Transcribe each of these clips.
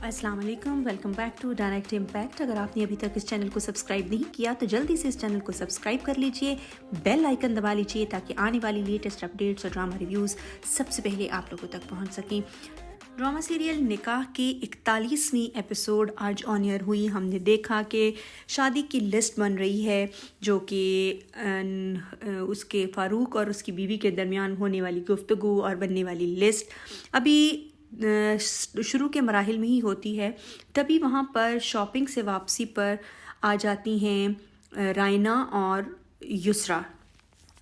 अस्सलाम वालेकुम, welcome back to direct impact. अगर आपने अभी तक इस चैनल को सब्सक्राइब नहीं किया तो जल्दी से इस चैनल को सब्सक्राइब कर लीजिए, बेल आइकन दबा लीजिए ताकि आने वाली लेटेस्ट अपडेट्स और ड्रामा रिव्यूज़ सबसे पहले आप लोगों तक पहुंच सकें। ड्रामा सीरियल निकाह की 41वीं एपिसोड आज ऑन एयर हुई। हमने देखा कि शादी की लिस्ट बन रही है जो कि उसके फ़ारूक और उसकी बीवी के दरमियान होने वाली गुफ्तगू और बनने वाली लिस्ट अभी शुरू के मराहिल में ही होती है। तभी वहाँ पर शॉपिंग से वापसी पर आ जाती हैं रायना और युसरा।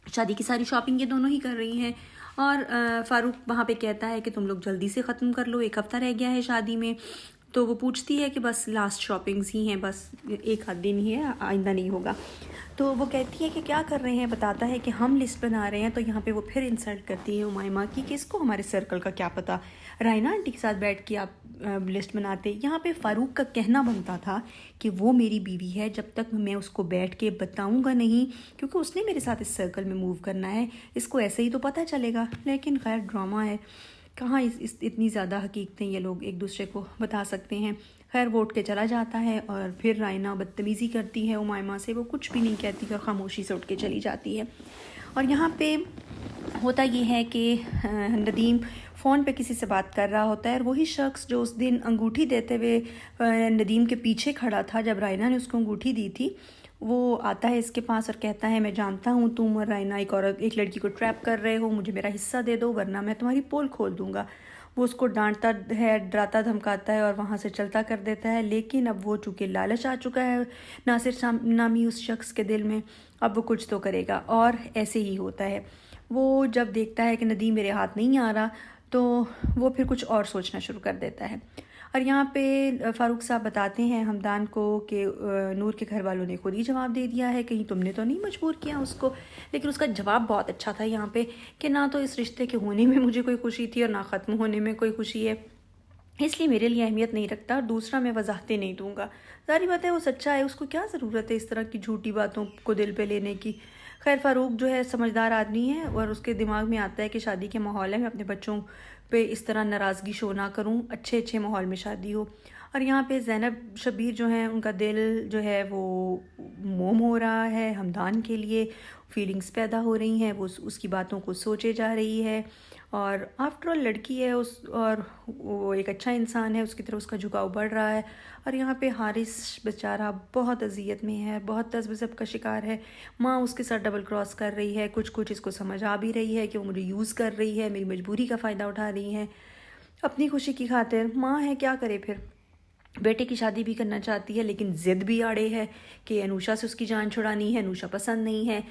शादी की सारी शॉपिंग ये दोनों ही कर रही हैं और फ़ारूक वहाँ पे कहता है कि तुम लोग जल्दी से ख़त्म कर लो, एक हफ़्ता रह गया है शादी में। तो वो पूछती है कि बस लास्ट शॉपिंग्स ही हैं, बस एक आध दिन ही है, आइंदा नहीं होगा। तो वो कहती है कि क्या कर रहे हैं, बताता है कि हम लिस्ट बना रहे हैं। तो यहाँ पे वो फिर इंसल्ट करती है उमाइमा की कि इसको हमारे सर्कल का क्या पता, रायना आंटी के साथ बैठ के आप लिस्ट बनाते। यहाँ पे फ़ारूक का कहना बनता था कि वो मेरी बीवी है, जब तक मैं उसको बैठ के बताऊँगा नहीं, क्योंकि उसने मेरे साथ इस सर्कल में मूव करना है, इसको ऐसे ही तो पता चलेगा। लेकिन खैर ड्रामा है, कहाँ इतनी ज़्यादा हकीकतें ये लोग एक दूसरे को बता सकते हैं। खैर वो उठ के चला जाता है और फिर रायना बदतमीज़ी करती है उमाइमा से, वो कुछ भी नहीं कहती और ख़ामोशी से उठ के चली जाती है। और यहाँ पे होता ये है कि नदीम फ़ोन पे किसी से बात कर रहा होता है और वही शख्स जो उस दिन अंगूठी देते हुए नदीम के पीछे खड़ा था जब रायना ने उसको अंगूठी दी थी, वो आता है इसके पास और कहता है मैं जानता हूँ तुम और रायना एक लड़की को ट्रैप कर रहे हो, मुझे मेरा हिस्सा दे दो वरना मैं तुम्हारी पोल खोल दूँगा। वो उसको डांटता है, डराता धमकाता है और वहाँ से चलता कर देता है। लेकिन अब वो चूँकि लालच आ चुका है नासिर नामी उस शख्स के दिल में, अब वो कुछ तो करेगा और ऐसे ही होता है। वो जब देखता है कि नदीम मेरे हाथ नहीं आ रहा तो वो फिर कुछ और सोचना शुरू कर देता है। और यहाँ पे फ़ारूक साहब बताते हैं हमदान को कि नूर के घर वालों ने खुद ही जवाब दे दिया है, कहीं तुमने तो नहीं मजबूर किया उसको। लेकिन उसका जवाब बहुत अच्छा था यहाँ पे कि ना तो इस रिश्ते के होने में मुझे कोई खुशी थी और ना ख़त्म होने में कोई खुशी है, इसलिए मेरे लिए अहमियत नहीं रखता। और दूसरा मैं वजाहतें नहीं दूंगा। सारी बात है वो सच्चा है, उसको क्या ज़रूरत है इस तरह की झूठी बातों को दिल पे लेने की। खैर फ़ारूक जो है समझदार आदमी है और उसके दिमाग में आता है कि शादी के माहौल है, मैं अपने बच्चों पे इस तरह नाराज़गी शो ना करूं, अच्छे माहौल में शादी हो। और यहाँ पे ज़ैनब शबीर जो हैं उनका दिल जो है वो मोम हो रहा है हमदान के लिए, फीलिंग्स पैदा हो रही हैं, वो उसकी बातों को सोचे जा रही है। और आफ्टर ऑल लड़की है और वो एक अच्छा इंसान है, उसकी तरफ उसका झुकाव बढ़ रहा है। और यहाँ पे हारिस बेचारा बहुत अजियत में है, बहुत तज़ब्ज़ब का शिकार है। माँ उसके साथ डबल क्रॉस कर रही है, कुछ इसको समझ आ भी रही है कि वो मुझे यूज़ कर रही है, मेरी मजबूरी का फ़ायदा उठा रही है अपनी खुशी की खातिर। माँ है, क्या करे फिर, बेटे की शादी भी करना चाहती है लेकिन ज़िद भी आड़े है कि अनुषा से उसकी जान छुड़ानी है, अनुषा पसंद नहीं है।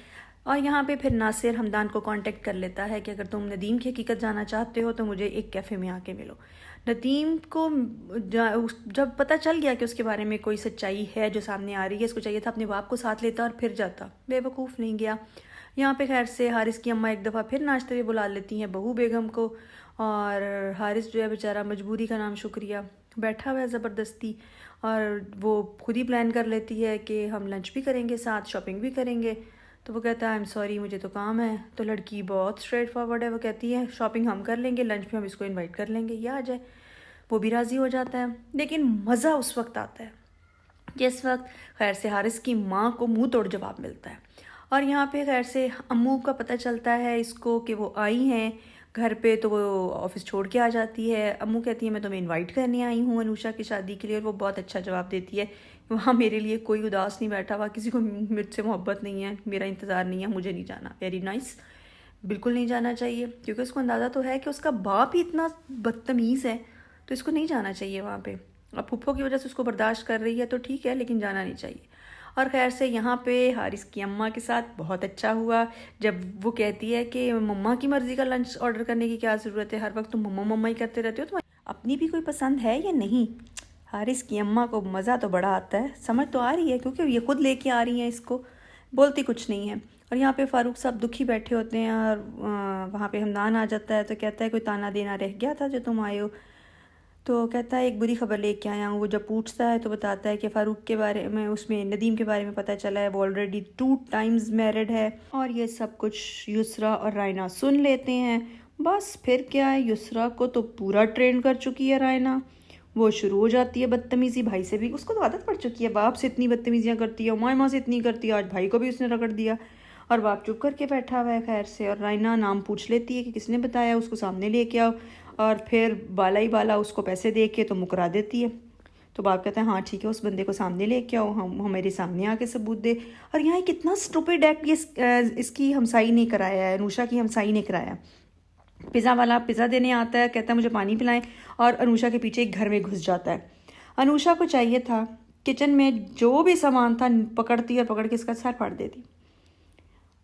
और यहाँ पे फिर नासिर हमदान को कांटेक्ट कर लेता है कि अगर तुम नदीम की हकीकत जानना चाहते हो तो मुझे एक कैफ़े में आके मिलो। नदीम को जब पता चल गया कि उसके बारे में कोई सच्चाई है जो सामने आ रही है, इसको चाहिए था अपने बाप को साथ लेता और फिर जाता, बेवकूफ़ नहीं गया। यहाँ पे खैर से हारिस की अम्मा एक दफ़ा फिर नाश्ते में बुला लेती हैं बहू बेगम को, और हारिस जो है बेचारा मजबूरी का नाम शुक्रिया बैठा हुआ है ज़बरदस्ती। और वो खुद ही प्लान कर लेती है कि हम लंच भी करेंगे साथ, शॉपिंग भी करेंगे। तो वो कहता है आई एम सॉरी मुझे तो काम है। तो लड़की बहुत स्ट्रेट फॉरवर्ड है, वो कहती है शॉपिंग हम कर लेंगे, लंच पे हम इसको इनवाइट कर लेंगे, ये आ जाए। वो भी राज़ी हो जाता है। लेकिन मज़ा उस वक्त आता है जिस वक्त खैर से हारिस की माँ को मुंह तोड़ जवाब मिलता है। और यहाँ पे खैर से अम्मू का पता चलता है इसको कि वो आई हैं घर पे, तो वो ऑफिस छोड़ के आ जाती है। अम्मू कहती है मैं तुम्हें इनवाइट करने आई हूँ अनुषा की शादी के लिए, और वो बहुत अच्छा जवाब देती है वहाँ मेरे लिए कोई उदास नहीं बैठा हुआ, किसी को मुझसे मोहब्बत नहीं है, मेरा इंतज़ार नहीं है, मुझे नहीं जाना। वेरी नाइस, बिल्कुल नहीं जाना चाहिए, क्योंकि उसको अंदाज़ा तो है कि उसका बाप ही इतना बदतमीज़ है तो इसको नहीं जाना चाहिए वहाँ पे। अब फुप्पो की वजह से उसको बर्दाश्त कर रही है तो ठीक है, लेकिन जाना नहीं चाहिए। और खैर से यहाँ पे हारिस की अम्मा के साथ बहुत अच्छा हुआ जब वो कहती है कि मम्मा की मर्ज़ी का लंच ऑर्डर करने की क्या ज़रूरत है, हर वक्त तुम मम्मा ही करते रहते हो, तो अपनी भी कोई पसंद है या नहीं। हारिस की अम्मा को मज़ा तो बड़ा आता है, समझ तो आ रही है क्योंकि ये खुद लेके आ रही हैं इसको, बोलती कुछ नहीं है। और यहाँ पे फ़ारूक साहब दुखी बैठे होते हैं और वहाँ पे हमदान आ जाता है तो कहता है कोई ताना देना रह गया था जो तुम आए हो। तो कहता है एक बुरी खबर लेके आया हूँ। वो जब पूछता है तो बताता है कि फ़ारूक के बारे में, उसमें नदीम के बारे में पता चला है, वो ऑलरेडी 2 टाइम्स मैरिड है। और ये सब कुछ युसरा और रायना सुन लेते हैं। बस फिर क्या है, युसरा को तो पूरा ट्रेन कर चुकी है रायना, وہ شروع ہو جاتی ہے بدتمیزی بھائی سے بھی. اس کو تو عادت پڑ چکی ہے, باپ سے اتنی بدتمیزیاں کرتی ہے, امائمہ سے اتنی کرتی ہے, آج بھائی کو بھی اس نے رگڑ دیا اور باپ چپ کر کے بیٹھا ہوا ہے خیر سے. اور رائنا نام پوچھ لیتی ہے کہ کس نے بتایا, اس کو سامنے لے کے آؤ, اور پھر بالا ہی بالا اس کو پیسے دے کے تو مکرا دیتی ہے. تو باپ کہتا ہے ہاں ٹھیک ہے, اس بندے کو سامنے لے کے آؤ, ہم میرے سامنے آ کے ثبوت دے. اور یہاں کتنا اسٹوپڈ ایکٹ یہ اس کی ہمسائی نے کرایا ہے, انوشا کی ہمسائی نے کرایا. پزا والا پزا دینے آتا ہے, کہتا ہے مجھے پانی پلائیں, اور انوشا کے پیچھے ایک گھر میں گھس جاتا ہے. انوشا کو چاہیے تھا کچن میں جو بھی سامان تھا پکڑتی اور پکڑ کے اس کا سر پھاڑ دیتی,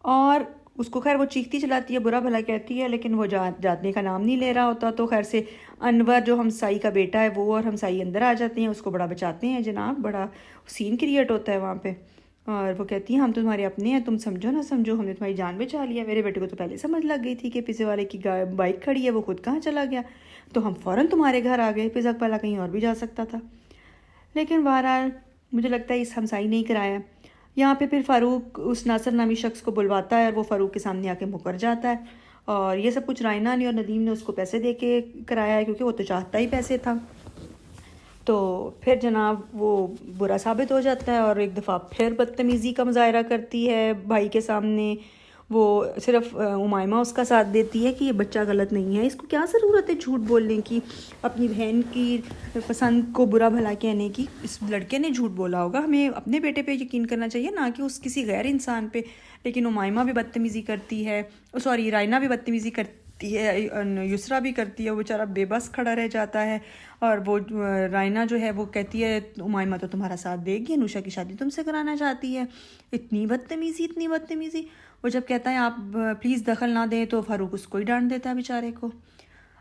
اور اس کو خیر وہ چیختی چلاتی ہے, برا بھلا کہتی ہے, لیکن وہ جانے کا نام نہیں لے رہا ہوتا. تو خیر سے انور جو ہمسائی کا بیٹا ہے وہ اور ہمسائی اندر آ جاتے ہیں, اس کو بڑا بچاتے ہیں جناب, بڑا سین کریٹ ہوتا ہے وہاں پہ. اور وہ کہتی ہیں ہم تمہارے اپنے ہیں, تم سمجھو نہ سمجھو, ہم نے تمہاری جان بچا لیا. میرے بیٹے کو تو پہلے سمجھ لگ گئی تھی کہ پیزے والے کی بائک کھڑی ہے, وہ خود کہاں چلا گیا, تو ہم فوراً تمہارے گھر آ گئے. پیزا والا کہیں اور بھی جا سکتا تھا. لیکن بہرحال مجھے لگتا ہے اس ہمسائی نے ہی کرایا. یہاں پہ پھر فاروق اس ناصر نامی شخص کو بلواتا ہے, اور وہ فاروق کے سامنے آ کے مکر جاتا ہے. اور یہ سب کچھ رائنا نے اور ندیم نے اس کو پیسے دے کے کرایا ہے, کیونکہ وہ تو چاہتا ہی پیسے تھا. تو پھر جناب وہ برا ثابت ہو جاتا ہے, اور ایک دفعہ پھر بدتمیزی کا مظاہرہ کرتی ہے بھائی کے سامنے. وہ صرف امائمہ اس کا ساتھ دیتی ہے کہ یہ بچہ غلط نہیں ہے, اس کو کیا ضرورت ہے جھوٹ بولنے کی, اپنی بہن کی پسند کو برا بھلا کہنے کی. اس لڑکے نے جھوٹ بولا ہوگا, ہمیں اپنے بیٹے پہ یقین کرنا چاہیے, نہ کہ اس کسی غیر انسان پہ. لیکن امائمہ بھی بدتمیزی کرتی ہے, سوری رائنا بھی بدتمیزی کرتی ہے, یسرا بھی کرتی ہے. وہ بیچارہ بے بس کھڑا رہ جاتا ہے, اور وہ رائنا جو ہے وہ کہتی ہے امائمہ تو تمہارا ساتھ دے گی, انوشا کی شادی تم سے کرانا چاہتی ہے. اتنی بدتمیزی, اتنی بدتمیزی. وہ جب کہتا ہے آپ پلیز دخل نہ دیں, تو فاروق اس کو ہی ڈانٹ دیتا ہے بیچارے کو.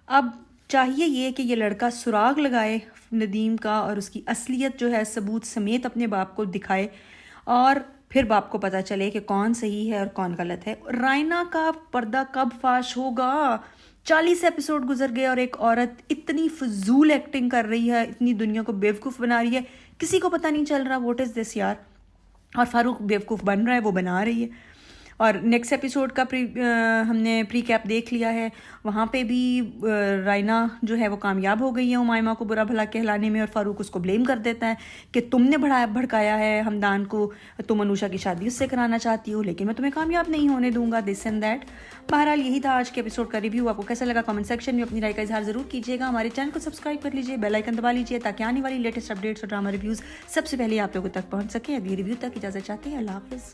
اب چاہیے یہ کہ یہ لڑکا سراغ لگائے ندیم کا, اور اس کی اصلیت جو ہے ثبوت سمیت اپنے باپ کو دکھائے, اور پھر باپ کو پتہ چلے کہ کون صحیح ہے اور کون غلط ہے. رائنا کا پردہ کب فاش ہوگا؟ 40 ایپیسوڈ گزر گئے اور ایک عورت اتنی فضول ایکٹنگ کر رہی ہے, اتنی دنیا کو بیوقوف بنا رہی ہے, کسی کو پتہ نہیں چل رہا واٹ از دس یار. اور فاروق بیوقوف بن رہا ہے, وہ بنا رہی ہے. اور نیکسٹ ایپیسوڈ کا ہم نے پری کیپ دیکھ لیا ہے, وہاں پہ بھی رائنا جو ہے وہ کامیاب ہو گئی ہے امائمہ کو برا بھلا کہلانے میں, اور فاروق اس کو بلیم کر دیتا ہے کہ تم نے بھڑکایا ہے ہمدان کو, تم انوشا کی شادی اس سے کرانا چاہتی ہو, لیکن میں تمہیں کامیاب نہیں ہونے دوں گا, دس اینڈ دیٹ. بہرحال یہی تھا آج کے ایپیسوڈ کا ریویو. آپ کو کیسا لگا کامنٹ سیکشن میں اپنی رائے کا اظہار ضرور کیجیے گا. ہمارے چینل کو سبسکرائب کر لیجیے, بیل آئکن دبا لیجیے, تاکہ آنے والی لیٹسٹ اپڈیٹس اور ڈرامہ ریویوز سب سے پہلے آپ لوگوں تک پہنچ سکیں. اگلی ریویو تک اجازت چاہتے ہیں, اللہ حافظ.